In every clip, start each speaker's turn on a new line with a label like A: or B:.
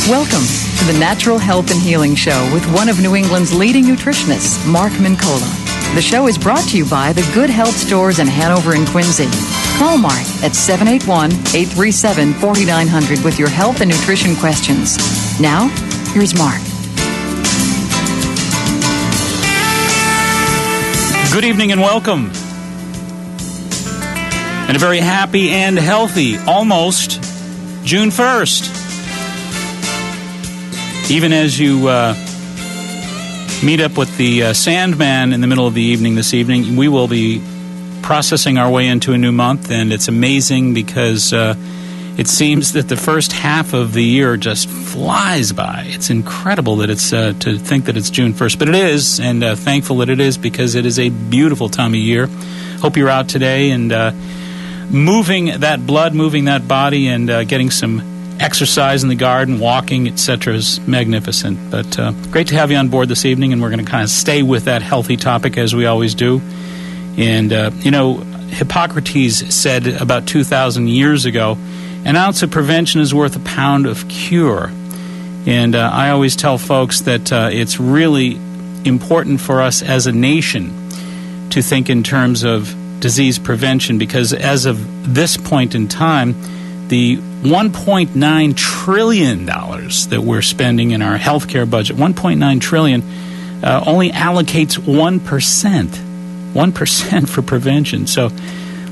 A: Welcome to the Natural Health and Healing Show with one of New England's leading nutritionists, Mark Mincola. The show is brought to you by the Good Health Stores in Hanover and Quincy. Call Mark at 781-837-4900 with your health and nutrition questions. Now, here's Mark.
B: Good evening and welcome. And a very happy and healthy, almost June 1st. Even as you meet up with the Sandman in the middle of the evening this evening, we will be processing our way into a new month, and it's amazing because it seems that the first half of the year just flies by. It's incredible that it's to think that it's June 1st, but it is, and thankful that it is because it is a beautiful time of year. Hope you're out today and moving that blood, moving that body, and getting some exercise in the garden, walking, etc. is magnificent. But great to have you on board this evening, and we're going to kind of stay with that healthy topic as we always do. And, Hippocrates said about 2,000 years ago, an ounce of prevention is worth a pound of cure. And I always tell folks that it's really important for us as a nation to think in terms of disease prevention, because as of this point in time, the $1.9 trillion that we're spending in our healthcare budget, $1.9 trillion, only allocates 1% for prevention. So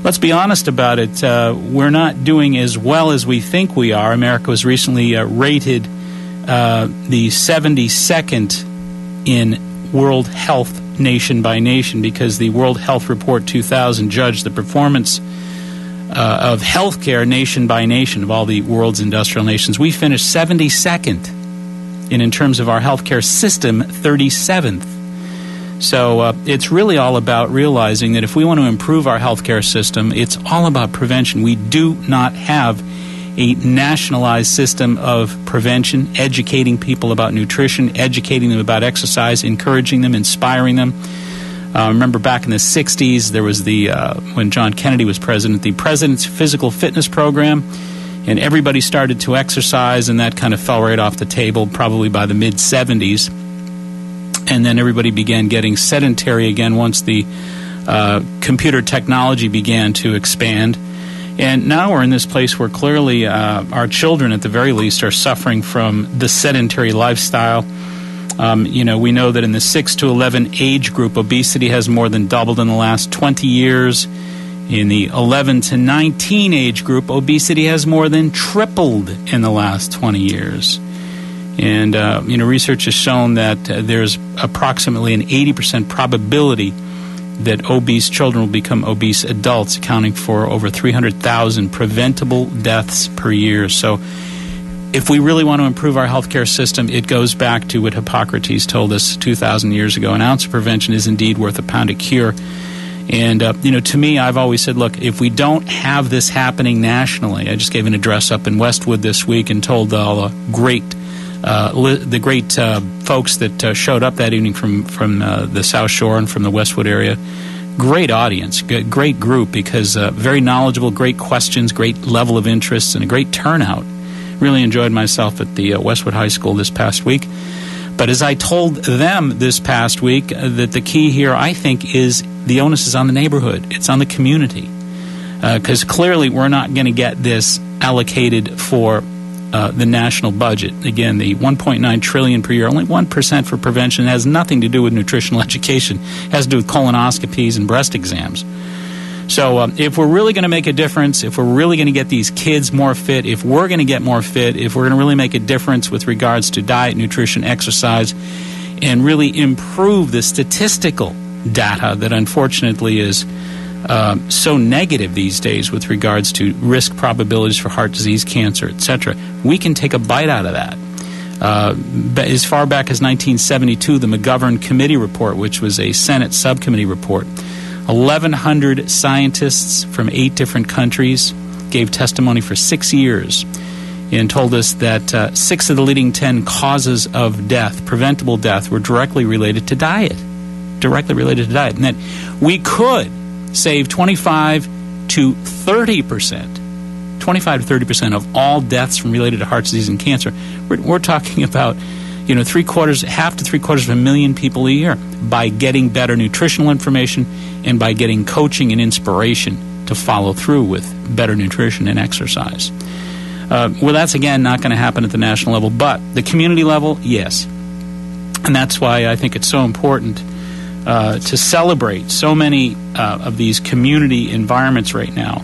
B: let's be honest about it. We're not doing as well as we think we are. America was recently rated the 72nd in World Health nation by nation, because the World Health Report 2000 judged the performance of healthcare nation by nation of all the world's industrial nations. We finished 72nd, and in terms of our healthcare system, 37th. So it's really all about realizing that if we want to improve our healthcare system, it's all about prevention. We do not have a nationalized system of prevention, educating people about nutrition, educating them about exercise, encouraging them, inspiring them. Remember back in the 60s, there was when John Kennedy was president, the President's Physical Fitness Program, and everybody started to exercise, and that kind of fell right off the table probably by the mid-70s. And then everybody began getting sedentary again once the computer technology began to expand. And now we're in this place where clearly our children, at the very least, are suffering from the sedentary lifestyle. We know that in the 6 to 11 age group, obesity has more than doubled in the last 20 years. In the 11 to 19 age group, obesity has more than tripled in the last 20 years. And, research has shown that there's approximately an 80% probability that obese children will become obese adults, accounting for over 300,000 preventable deaths per year. So if we really want to improve our healthcare system, it goes back to what Hippocrates told us 2,000 years ago. An ounce of prevention is indeed worth a pound of cure. And, to me, I've always said, look, if we don't have this happening nationally, I just gave an address up in Westwood this week and told all the great folks that showed up that evening from the South Shore and from the Westwood area. Great audience, great group, because very knowledgeable, great questions, great level of interest, and a great turnout. Really enjoyed myself at the Westwood High School this past week. But as I told them this past week, that the key here, I think, is the onus is on the neighborhood. It's on the community. Because clearly we're not going to get this allocated for the national budget. Again, the $1.9 trillion per year, only 1% for prevention. It has nothing to do with nutritional education. It has to do with colonoscopies and breast exams. So if we're really going to make a difference, if we're really going to get these kids more fit, if we're going to get more fit, if we're going to really make a difference with regards to diet, nutrition, exercise, and really improve the statistical data that unfortunately is so negative these days with regards to risk probabilities for heart disease, cancer, etc., we can take a bite out of that. As far back as 1972, the McGovern Committee report, which was a Senate subcommittee report, 1,100 scientists from 8 different countries gave testimony for 6 years and told us that 6 of the leading 10 causes of death, preventable death, were directly related to diet. And that we could save 25 to 30%, 25 to 30% of all deaths from related to heart disease and cancer. We're talking about, half to 3/4 of a million people a year by getting better nutritional information and by getting coaching and inspiration to follow through with better nutrition and exercise. Well, that's, again, not going to happen at the national level, but the community level, yes. And that's why I think it's so important to celebrate so many of these community environments right now.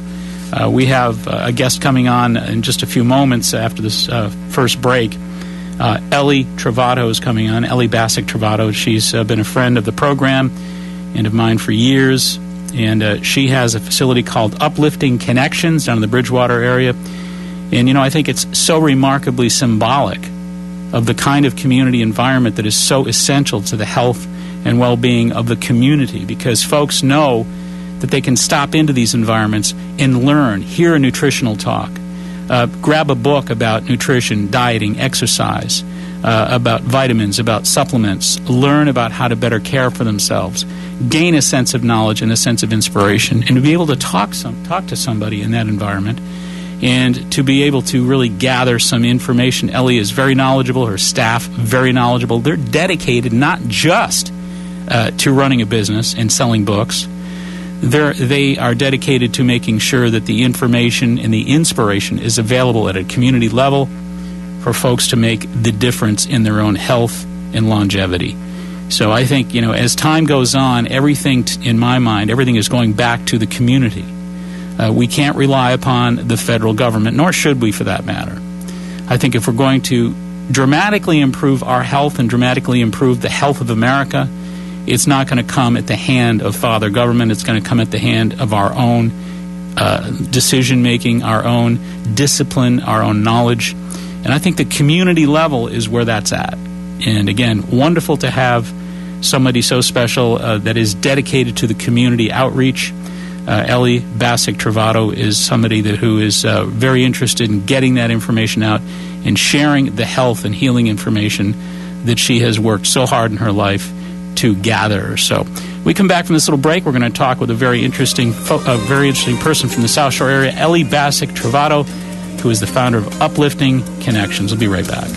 B: We have a guest coming on in just a few moments after this first break. Ellie Travato is coming on, Ellie Bassick Travato. She's been a friend of the program and of mine for years, and she has a facility called Uplifting Connections down in the Bridgewater area. And, I think it's so remarkably symbolic of the kind of community environment that is so essential to the health and well-being of the community, because folks know that they can stop into these environments and learn, hear a nutritional talk, grab a book about nutrition, dieting, exercise, about vitamins, about supplements, learn about how to better care for themselves, gain a sense of knowledge and a sense of inspiration, and to be able to talk to somebody in that environment, and to be able to really gather some information. Ellie is very knowledgeable, her staff very knowledgeable. They're dedicated not just to running a business and selling books. They are dedicated to making sure that the information and the inspiration is available at a community level for folks to make the difference in their own health and longevity. So I think, as time goes on, everything, in my mind, everything is going back to the community. We can't rely upon the federal government, nor should we for that matter. I think if we're going to dramatically improve our health and dramatically improve the health of America, it's not going to come at the hand of Father Government. It's going to come at the hand of our own decision-making, our own discipline, our own knowledge. And I think the community level is where that's at. And again, wonderful to have somebody so special that is dedicated to the community outreach. Ellie Bassick Travato is somebody who is very interested in getting that information out and sharing the health and healing information that she has worked so hard in her life to gather. So we come back from this little break. We're going to talk with a very interesting person from the South Shore area, Ellie Bassick Travato, who is the founder of Uplifting Connections. We'll be right back.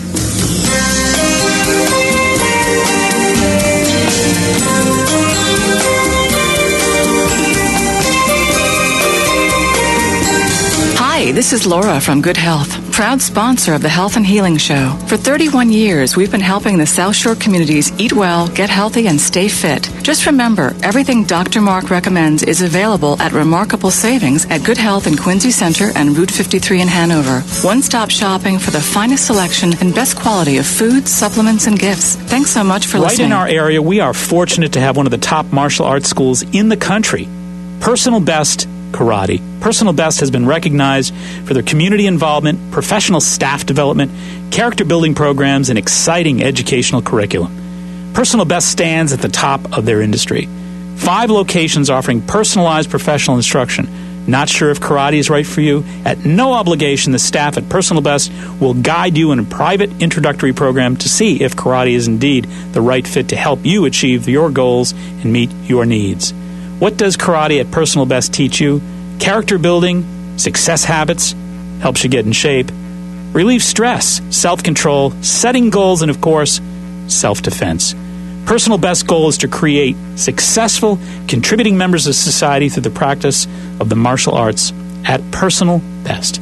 A: Hi, this is Laura from Good Health, proud sponsor of the Health and Healing Show. For 31 years, we've been helping the South Shore communities eat well, get healthy, and stay fit. Just remember, everything Dr. Mark recommends is available at remarkable savings at Good Health in Quincy Center and Route 53 in Hanover. One-stop shopping for the finest selection and best quality of foods, supplements, and gifts. Thanks so much for listening.
C: Right in our area, we are fortunate to have one of the top martial arts schools in the country, Personal Best Karate. Personal Best has been recognized for their community involvement, professional staff development, character building programs, and exciting educational curriculum. Personal Best stands at the top of their industry. 5 locations offering personalized professional instruction. Not sure if karate is right for you? At no obligation, the staff at Personal Best will guide you in a private introductory program to see if karate is indeed the right fit to help you achieve your goals and meet your needs. What does karate at Personal Best teach you? Character building, success habits, helps you get in shape, relieve stress, self-control, setting goals, and, of course, self-defense. Personal Best's goal is to create successful, contributing members of society through the practice of the martial arts at Personal Best.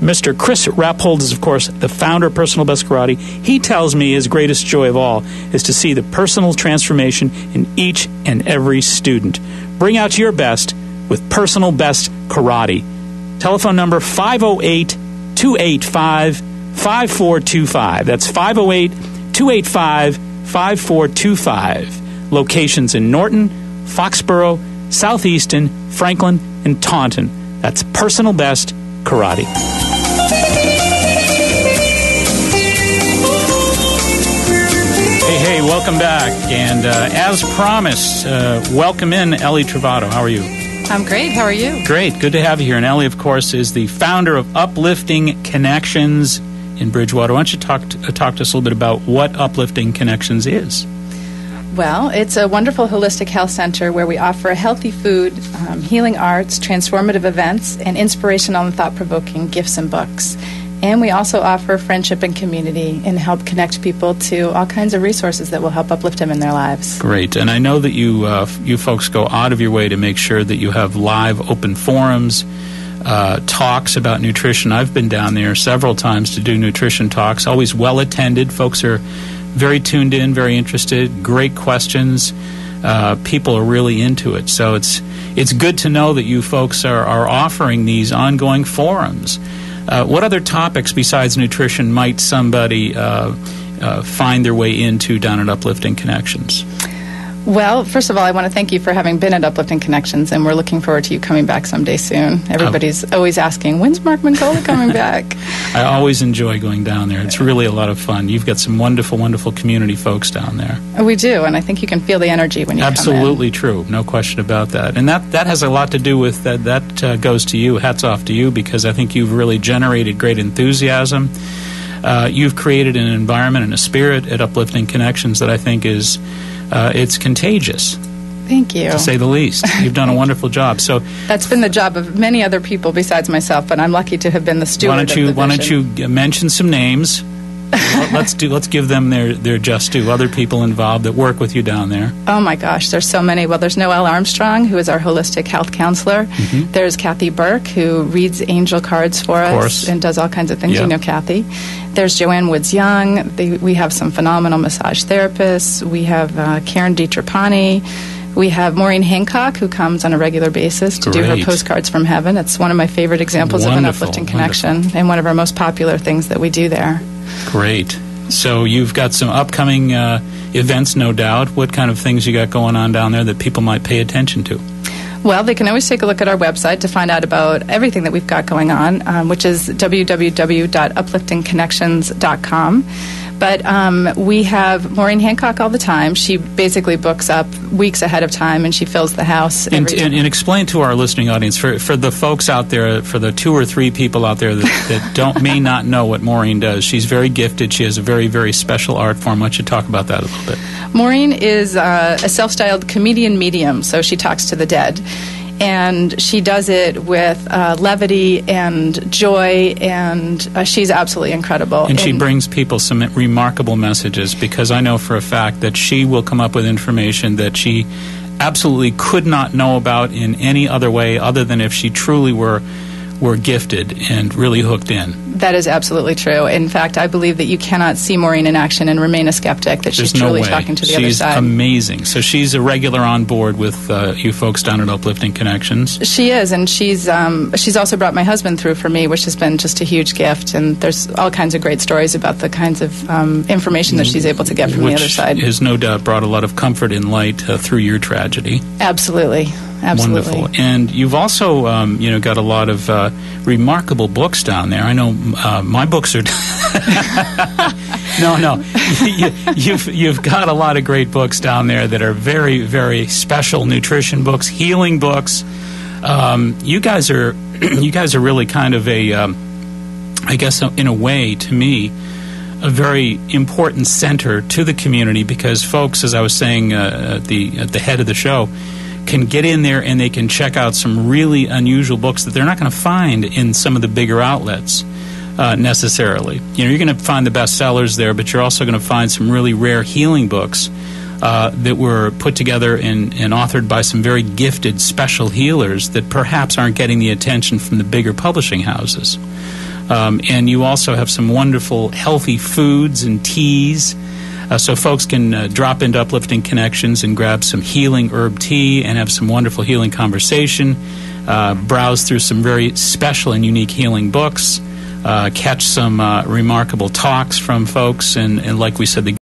C: Mr. Chris Rappold is, of course, the founder of Personal Best Karate. He tells me his greatest joy of all is to see the personal transformation in each and every student. Bring out your best with Personal Best Karate. Telephone number 508-285-5425. That's 508-285-5425. Locations in Norton, Foxborough, Southeastern, Franklin, and Taunton. That's Personal Best Karate.
B: Hey, welcome back. And as promised, welcome in Ellie Travato. How are you?
D: I'm great. How are you?
B: Great. Good to have you here. And Ellie, of course, is the founder of Uplifting Connections in Bridgewater. Why don't you talk to us a little bit about what Uplifting Connections is?
D: Well, it's a wonderful holistic health center where we offer healthy food, healing arts, transformative events, and inspirational and thought-provoking gifts and books. And we also offer friendship and community and help connect people to all kinds of resources that will help uplift them in their lives.
B: Great. And I know that you folks go out of your way to make sure that you have live open forums, talks about nutrition. I've been down there several times to do nutrition talks, always well attended. Folks are very tuned in, very interested, great questions. People are really into it. So it's good to know that you folks are offering these ongoing forums. What other topics besides nutrition might somebody find their way into down at Uplifting Connections?
D: Well, first of all, I want to thank you for having been at Uplifting Connections, and we're looking forward to you coming back someday soon. Everybody's always asking, when's Mark Mancola coming back?
B: I always enjoy going down there. It's really a lot of fun. You've got some wonderful, wonderful community folks down there.
D: We do, and I think you can feel the energy when you come in.
B: Absolutely true. No question about that. And that has a lot to do with that. That goes to you. Hats off to you, because I think you've really generated great enthusiasm. You've created an environment and a spirit at Uplifting Connections that I think is it's contagious.
D: Thank you.
B: To say the least. You've done a wonderful job. So
D: that's been the job of many other people besides myself, but I'm lucky to have been the steward of the vision.
B: Why don't you mention some names? Let's give them their just due. Other people involved that work with you down there.
D: Oh my gosh, there's so many. Well, there's Noelle Armstrong, who is our holistic health counselor. Mm-hmm. There's Kathy Burke, who reads angel cards for us and does all kinds of things. Yep. You know Kathy. There's Joanne Woods Young. We have some phenomenal massage therapists. We have Karen DiTrapani. We have Maureen Hancock, who comes on a regular basis to do her postcards from heaven. It's one of my favorite examples of an uplifting connection and one of our most popular things that we do there.
B: Great. So you've got some upcoming events, no doubt. What kind of things you got going on down there that people might pay attention to?
D: Well, they can always take a look at our website to find out about everything that we've got going on, which is www.upliftingconnections.com. But we have Maureen Hancock all the time. She basically books up weeks ahead of time, and she fills the house every time.
B: And explain to our listening audience, for the folks out there, for the 2 or 3 people out there that may not know what Maureen does. She's very gifted. She has a very, very special art form. Why don't you talk about that a little bit?
D: Maureen is a self-styled comedian medium, so she talks to the dead. And she does it with levity and joy, and she's absolutely incredible.
B: And she brings people some remarkable messages, because I know for a fact that she will come up with information that she absolutely could not know about in any other way other than if she truly were gifted and really hooked in.
D: That is absolutely true. In fact, I believe that you cannot see Maureen in action and remain a skeptic, that she's truly talking to the other side.
B: She's amazing. So she's a regular on board with you folks down at Uplifting Connections.
D: She is, and she's also brought my husband through for me, which has been just a huge gift. And there's all kinds of great stories about the kinds of information that she's able to get from the other side.
B: Which has no doubt brought a lot of comfort and light through your tragedy.
D: Absolutely. Absolutely.
B: Wonderful. And you've also, got a lot of remarkable books down there. I know my books are... No. You've got a lot of great books down there that are very, very special nutrition books, healing books. You guys are really kind of I guess in a way, to me, a very important center to the community, because folks, as I was saying at the head of the show, can get in there and they can check out some really unusual books that they're not going to find in some of the bigger outlets necessarily. You're going to find the bestsellers there, but you're also going to find some really rare healing books that were put together and authored by some very gifted special healers that perhaps aren't getting the attention from the bigger publishing houses. And you also have some wonderful healthy foods and teas. So folks can drop into Uplifting Connections and grab some healing herb tea and have some wonderful healing conversation, browse through some very special and unique healing books, catch some remarkable talks from folks, and like we said, the